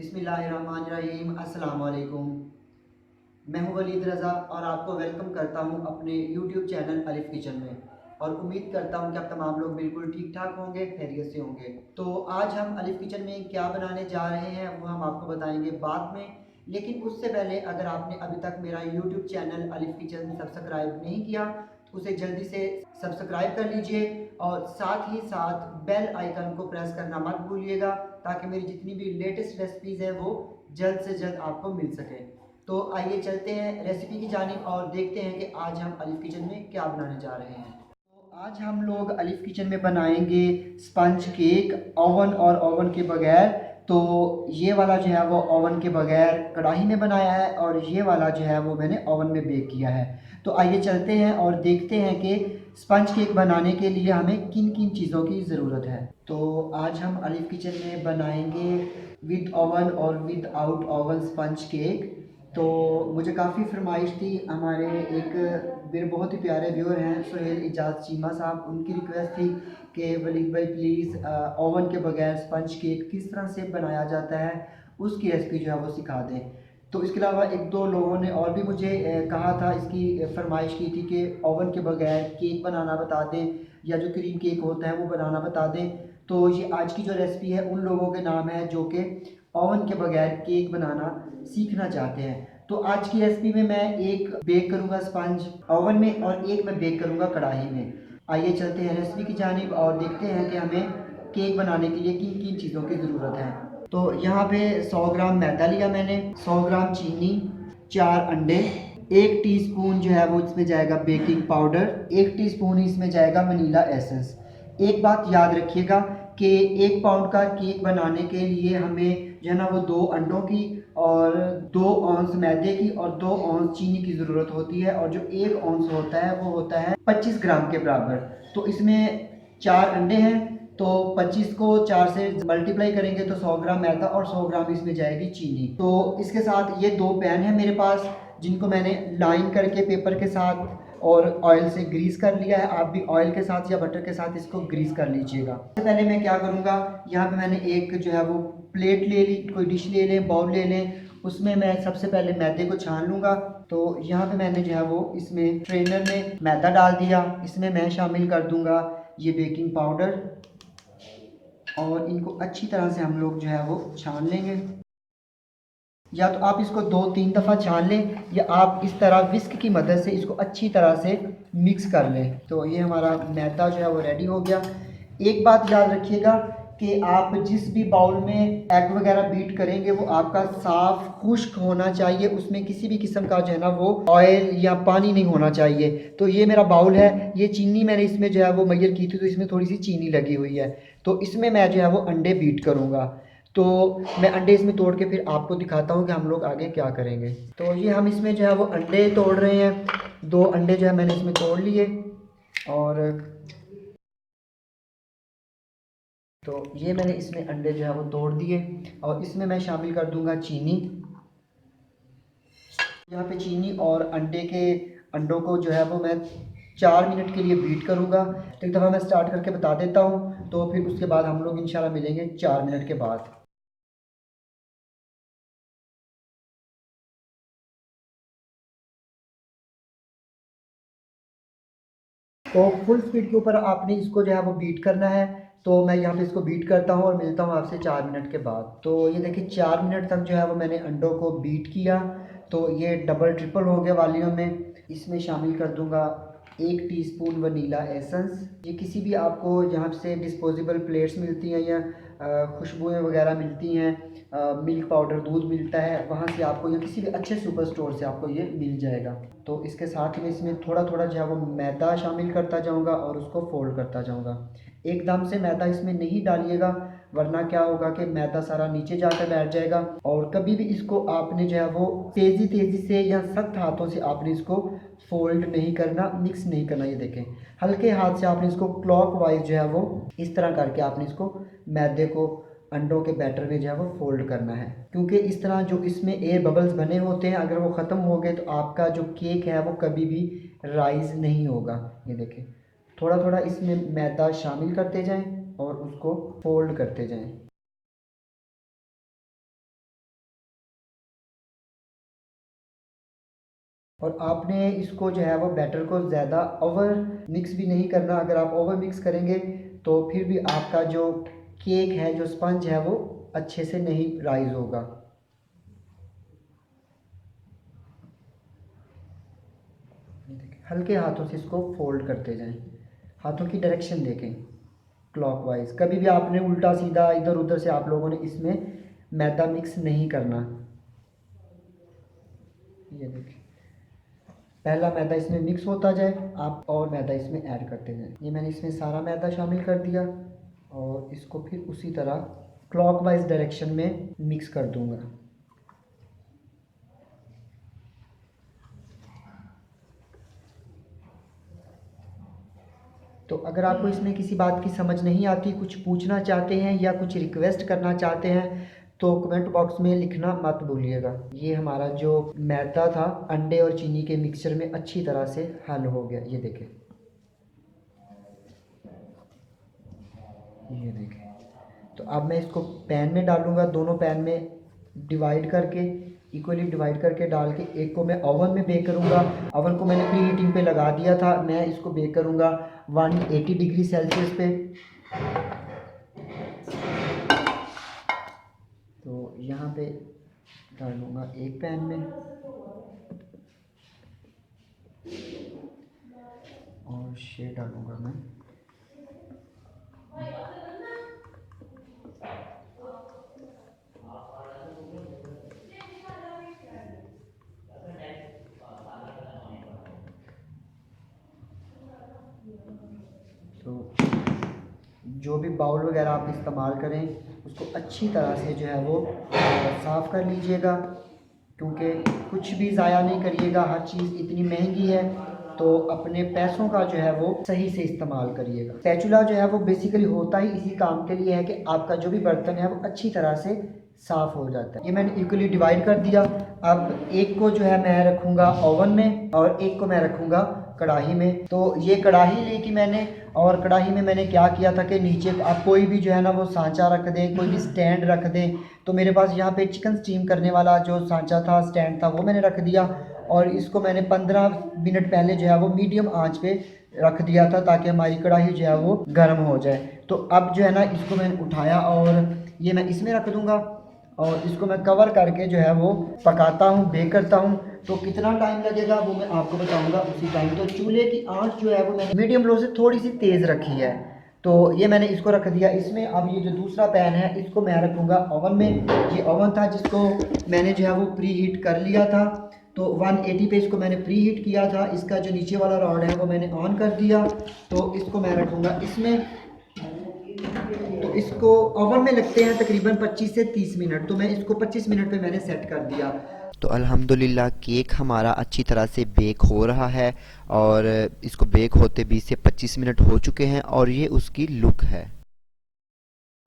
बिस्मिल्लाहिर्रहमानिर्रहीम। अस्सलाम वालेकुम। मैं हूं वलीद रज़ा और आपको वेलकम करता हूं अपने यूट्यूब चैनल अलिफ किचन में। और उम्मीद करता हूं कि आप तमाम लोग बिल्कुल ठीक ठाक होंगे, खैरियत से होंगे। तो आज हम अलिफ किचन में क्या बनाने जा रहे हैं वो हम आपको बताएंगे बाद में। लेकिन उससे पहले अगर आपने अभी तक मेरा यूट्यूब चैनल अलिफ किचन सब्सक्राइब नहीं किया तो उसे जल्दी से सब्सक्राइब कर लीजिए और साथ ही साथ बेल आइकन को प्रेस करना मत भूलिएगा, ताकि मेरी जितनी भी लेटेस्ट रेसिपीज़ हैं वो जल्द से जल्द आपको मिल सके। तो आइए चलते हैं रेसिपी की जानिब और देखते हैं कि आज हम अलिफ किचन में क्या बनाने जा रहे हैं। तो आज हम लोग अलिफ किचन में बनाएंगे स्पंज केक, ओवन और ओवन के बगैर। तो ये वाला जो है वो ओवन के बगैर कढ़ाई में बनाया है और ये वाला जो है वो मैंने ओवन में बेक किया है। तो आइए चलते हैं और देखते हैं कि स्पंज केक बनाने के लिए हमें किन किन चीज़ों की ज़रूरत है। तो आज हम अलिफ किचन में बनाएंगे विद ओवन और with out oven sponge cake. तो मुझे काफ़ी फरमाइश थी, हमारे एक मेरे बहुत ही प्यारे व्यूअर हैं सुहेल इजाज़ चीमा साहब, उनकी रिक्वेस्ट थी कि वलीद भाई प्लीज़ ओवन के बगैर स्पंज केक किस तरह से बनाया जाता है उसकी रेसिपी जो है वो सिखा दें। तो इसके अलावा एक दो लोगों ने और भी मुझे कहा था, इसकी फरमाइश की थी कि ओवन के बगैर केक बनाना बता दें या जो क्रीम केक होता है वो बनाना बता दें। तो ये आज की जो रेसिपी है उन लोगों के नाम है जो कि ओवन के बगैर केक बनाना सीखना चाहते हैं। तो आज की रेसिपी में मैं एक बेक करूंगा स्पंज ओवन में और एक मैं बेक करूंगा कढ़ाई में। आइए चलते हैं रेसिपी की जानिब और देखते हैं कि हमें केक बनाने के लिए किन किन चीज़ों की ज़रूरत है। तो यहाँ पे 100 ग्राम मैदा लिया मैंने, 100 ग्राम चीनी, 4 अंडे, 1 टीस्पून जो है वो इसमें जाएगा बेकिंग पाउडर, 1 टीस्पून इसमें जाएगा वनीला एसेंस। एक बात याद रखिएगा कि 1 पाउंड का केक बनाने के लिए हमें जो है ना वो 2 अंडों की और 2 औंस मैदे की और 2 औंस चीनी की ज़रूरत होती है, और जो 1 औंस होता है वो होता है 25 ग्राम के बराबर। तो इसमें 4 अंडे हैं, तो 25 को 4 से मल्टीप्लाई करेंगे तो 100 ग्राम मैदा और 100 ग्राम इसमें जाएगी चीनी। तो इसके साथ ये 2 पैन है मेरे पास, जिनको मैंने लाइन करके पेपर के साथ और ऑयल से ग्रीस कर लिया है। आप भी ऑयल के साथ या बटर के साथ इसको ग्रीस कर लीजिएगा। सबसे पहले मैं क्या करूँगा, यहाँ पे मैंने एक जो है वो प्लेट ले ली, कोई डिश ले लें, बाउल ले लें, उसमें मैं सबसे पहले मैदे को छान लूँगा। तो यहाँ पे मैंने जो है वो इसमें ट्रेनर में मैदा डाल दिया, इसमें मैं शामिल कर दूँगा ये बेकिंग पाउडर और इनको अच्छी तरह से हम लोग जो है वो छान लेंगे। या तो आप इसको 2-3 दफ़ा छान लें या आप इस तरह विस्क की मदद से इसको अच्छी तरह से मिक्स कर लें। तो ये हमारा मैदा जो है वो रेडी हो गया। एक बात याद रखिएगा कि आप जिस भी बाउल में एग वगैरह बीट करेंगे वो आपका साफ़ खुश्क होना चाहिए, उसमें किसी भी किस्म का जो है ना वो ऑयल या पानी नहीं होना चाहिए। तो ये मेरा बाउल है, ये चीनी मैंने इसमें जो है वो मैयर की थी तो इसमें थोड़ी सी चीनी लगी हुई है। तो इसमें मैं जो है वो अंडे बीट करूँगा। तो मैं अंडे इसमें तोड़ के फिर आपको दिखाता हूँ कि हम लोग आगे क्या करेंगे। तो ये हम इसमें जो है वो अंडे तोड़ रहे हैं। 2 अंडे जो है मैंने इसमें तोड़ लिए और तो ये मैंने इसमें अंडे जो है वो तोड़ दिए और इसमें मैं शामिल कर दूंगा चीनी। यहाँ पे चीनी और अंडों को जो है वो मैं 4 मिनट के लिए बीट करूँगा। तो एक दफ़ा मैं स्टार्ट करके बता देता हूँ, तो फिर उसके बाद हम लोग इंशाल्लाह मिलेंगे 4 मिनट के बाद। तो फुल स्पीड के ऊपर आपने इसको जो है वो बीट करना है। तो मैं यहाँ पे इसको बीट करता हूँ और मिलता हूँ आपसे 4 मिनट के बाद। तो ये देखिए 4 मिनट तक जो है वो मैंने अंडों को बीट किया। तो ये डबल ट्रिपल हो गया वॉल्यूम में। इसमें शामिल कर दूंगा 1 टीस्पून वनीला एसेंस। ये किसी भी आपको जहाँ से डिस्पोजेबल प्लेट्स मिलती हैं या खुशबुएँ वगैरह मिलती हैं, मिल्क पाउडर दूध मिलता है वहाँ से आपको, या किसी भी अच्छे सुपर स्टोर से आपको ये मिल जाएगा। तो इसके साथ में इसमें थोड़ा थोड़ा जो है वो मैदा शामिल करता जाऊँगा और उसको फोल्ड करता जाऊँगा। एकदम से मैदा इसमें नहीं डालिएगा, वरना क्या होगा कि मैदा सारा नीचे जाकर बैठ जाएगा। और कभी भी इसको आपने जो है वो तेज़ी तेज़ी से या सख्त हाथों से आपने इसको फोल्ड नहीं करना, मिक्स नहीं करना। ये देखें हल्के हाथ से आपने इसको क्लॉक वाइज जो है वो इस तरह करके आपने इसको मैदे को अंडों के बैटर में जो है वो फोल्ड करना है, क्योंकि इस तरह जो इसमें एयर बबल्स बने होते हैं अगर वो ख़त्म हो गए तो आपका जो केक है वो कभी भी राइज नहीं होगा। ये देखें थोड़ा थोड़ा इसमें मैदा शामिल करते जाएं और उसको फोल्ड करते जाएं। और आपने इसको जो है वो बैटर को ज़्यादा ओवर मिक्स भी नहीं करना। अगर आप ओवर मिक्स करेंगे तो फिर भी आपका जो केक है, जो स्पंज है, वो अच्छे से नहीं राइज होगा। हल्के हाथों से इसको फोल्ड करते जाएं, हाथों की डायरेक्शन देखें क्लॉकवाइज। कभी भी आपने उल्टा सीधा इधर उधर से आप लोगों ने इसमें मैदा मिक्स नहीं करना। ये देखिए, पहला मैदा इसमें मिक्स होता जाए, आप और मैदा इसमें ऐड करते जाएं। ये मैंने इसमें सारा मैदा शामिल कर दिया और इसको फिर उसी तरह क्लॉकवाइज डायरेक्शन में मिक्स कर दूंगा। तो अगर आपको इसमें किसी बात की समझ नहीं आती, कुछ पूछना चाहते हैं या कुछ रिक्वेस्ट करना चाहते हैं, तो कमेंट बॉक्स में लिखना मत भूलिएगा। ये हमारा जो मैदा था अंडे और चीनी के मिक्सचर में अच्छी तरह से हल हो गया। ये देखें, ये देखें। तो अब मैं इसको पैन में डालूंगा, दोनों पैन में डिवाइड करके, इक्वली डिवाइड करके डाल के एक को मैं ओवन में बेक करूंगा। ओवन को मैंने प्री हीटिंग पे लगा दिया था। मैं इसको बेक करूंगा 180 डिग्री सेल्सियस पे। तो यहाँ पे डालूंगा एक पैन में और ये डालूंगा मैं। तो जो भी बाउल वगैरह आप इस्तेमाल करें उसको अच्छी तरह से जो है वो साफ़ कर लीजिएगा, क्योंकि कुछ भी ज़ाया नहीं करिएगा। हर चीज़ इतनी महंगी है तो अपने पैसों का जो है वो सही से इस्तेमाल करिएगा। स्पैचुला जो है वो बेसिकली होता ही इसी काम के लिए है कि आपका जो भी बर्तन है वो अच्छी तरह से साफ़ हो जाता है। ये मैंने इक्वली डिवाइड कर दिया। अब एक को जो है मैं रखूँगा ओवन में और एक को मैं रखूँगा कढ़ाई में। तो ये कढ़ाई ली थी मैंने, और कढ़ाई में मैंने क्या किया था कि नीचे आप कोई भी जो है ना वो सांचा रख दें, कोई भी स्टैंड रख दें। तो मेरे पास यहाँ पे चिकन स्टीम करने वाला जो सांचा था, स्टैंड था, वो मैंने रख दिया और इसको मैंने 15 मिनट पहले जो है वो मीडियम आंच पे रख दिया था ताकि हमारी कढ़ाई जो है वो गर्म हो जाए। तो अब जो है ना इसको मैंने उठाया और ये मैं इसमें रख दूँगा और इसको मैं कवर करके जो है वो पकाता हूँ, बेक करता हूँ। तो कितना टाइम लगेगा वो मैं आपको बताऊंगा उसी टाइम। तो चूल्हे की आंच जो है वो मैंने मीडियम लो से थोड़ी सी तेज़ रखी है। तो ये मैंने इसको रख दिया इसमें। अब ये जो दूसरा पैन है इसको मैं रखूँगा ओवन में। ये ओवन था जिसको मैंने जो है वो प्री हीट कर लिया था। तो 180 पे इसको मैंने प्री हीट किया था। इसका जो नीचे वाला रॉड है वो मैंने ऑन कर दिया। तो इसको मैं रखूँगा इसमें। तो इसको ओवन में लगते हैं तकरीबन 25 से 30 मिनट। तो मैं इसको 25 मिनट पे मैंने सेट कर दिया। तो अल्हम्दुलिल्लाह केक हमारा अच्छी तरह से बेक हो रहा है और इसको बेक होते 20 से 25 मिनट हो चुके हैं और ये उसकी लुक है।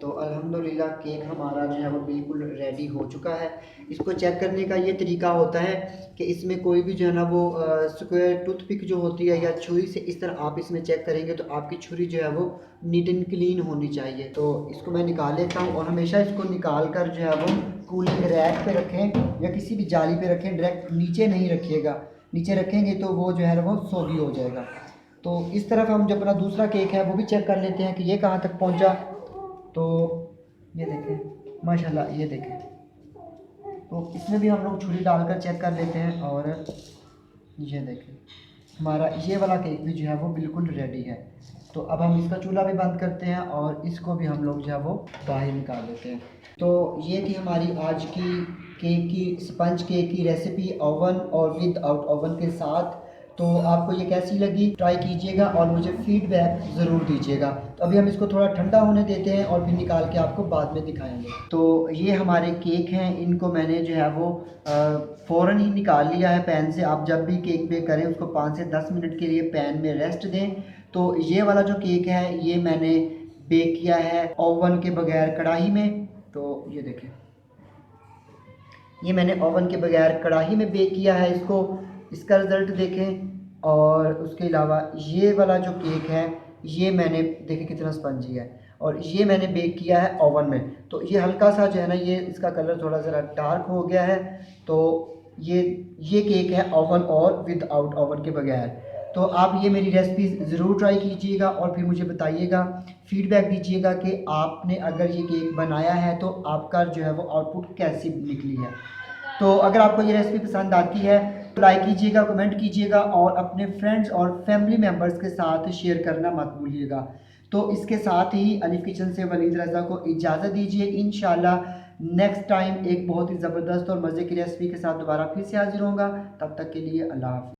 तो अल्हम्दुलिल्लाह केक हमारा जो है वो बिल्कुल रेडी हो चुका है। इसको चेक करने का ये तरीका होता है कि इसमें कोई भी जो है ना वो स्क्वायर टूथपिक जो होती है या छुरी से इस तरह आप इसमें चेक करेंगे तो आपकी छुरी जो है वो नीट एंड क्लीन होनी चाहिए। तो इसको मैं निकाल लेता हूँ और हमेशा इसको निकाल कर जो है वो कूलिंग रैक पे रखें या किसी भी जाली पे रखें। डायरेक्ट नीचे नहीं रखिएगा, नीचे रखेंगे तो वो जो है वो सोगी हो जाएगा। तो इस तरफ हम जो अपना दूसरा केक है वो भी चेक कर लेते हैं कि ये कहाँ तक पहुँचा। तो ये देखें माशाल्लाह, ये देखें। तो इसमें भी हम लोग छुरी डालकर चेक कर लेते हैं और ये देखें हमारा ये वाला केक भी जो है वो बिल्कुल रेडी है। तो अब हम इसका चूल्हा भी बंद करते हैं और इसको भी हम लोग जो है वो बाहर निकाल लेते हैं। तो ये थी हमारी आज की केक की, स्पंज केक की रेसिपी ओवन और विद आउट ओवन के साथ। तो आपको ये कैसी लगी ट्राई कीजिएगा और मुझे फीडबैक ज़रूर दीजिएगा। तो अभी हम इसको थोड़ा ठंडा होने देते हैं और फिर निकाल के आपको बाद में दिखाएंगे। तो ये हमारे केक हैं, इनको मैंने जो है वो फ़ौरन ही निकाल लिया है पैन से। आप जब भी केक बेक करें उसको 5 से 10 मिनट के लिए पैन में रेस्ट दें। तो ये वाला जो केक है ये मैंने बेक किया है ओवन के बगैर कढ़ाई में। तो ये देखें, ये मैंने ओवन के बगैर कढ़ाई में बेक किया है इसको। इसका रिज़ल्ट देखें। और उसके अलावा ये वाला जो केक है ये मैंने देखें कितना स्पंजी है और ये मैंने बेक किया है ओवन में। तो ये हल्का सा जो है ना ये इसका कलर थोड़ा ज़रा डार्क हो गया है। तो ये केक है ओवन और विदाउट ओवन के बगैर। तो आप ये मेरी रेसिपी ज़रूर ट्राई कीजिएगा और फिर मुझे बताइएगा, फीडबैक दीजिएगा कि आपने अगर ये केक बनाया है तो आपका जो है वो आउटपुट कैसी निकली है। तो अगर आपको ये रेसिपी पसंद आती है तो लाइक कीजिएगा, कमेंट कीजिएगा और अपने फ्रेंड्स और फैमिली मेम्बर्स के साथ शेयर करना मत भूलिएगा। तो इसके साथ ही अलिफ किचन से वलीद रज़ा को इजाज़त दीजिए। इंशाल्लाह नेक्स्ट टाइम एक बहुत ही ज़बरदस्त और मज़े की रेसिपी के साथ दोबारा फिर से हाजिर होऊंगा। तब तक के लिए अल्लाह हाफ़िज़।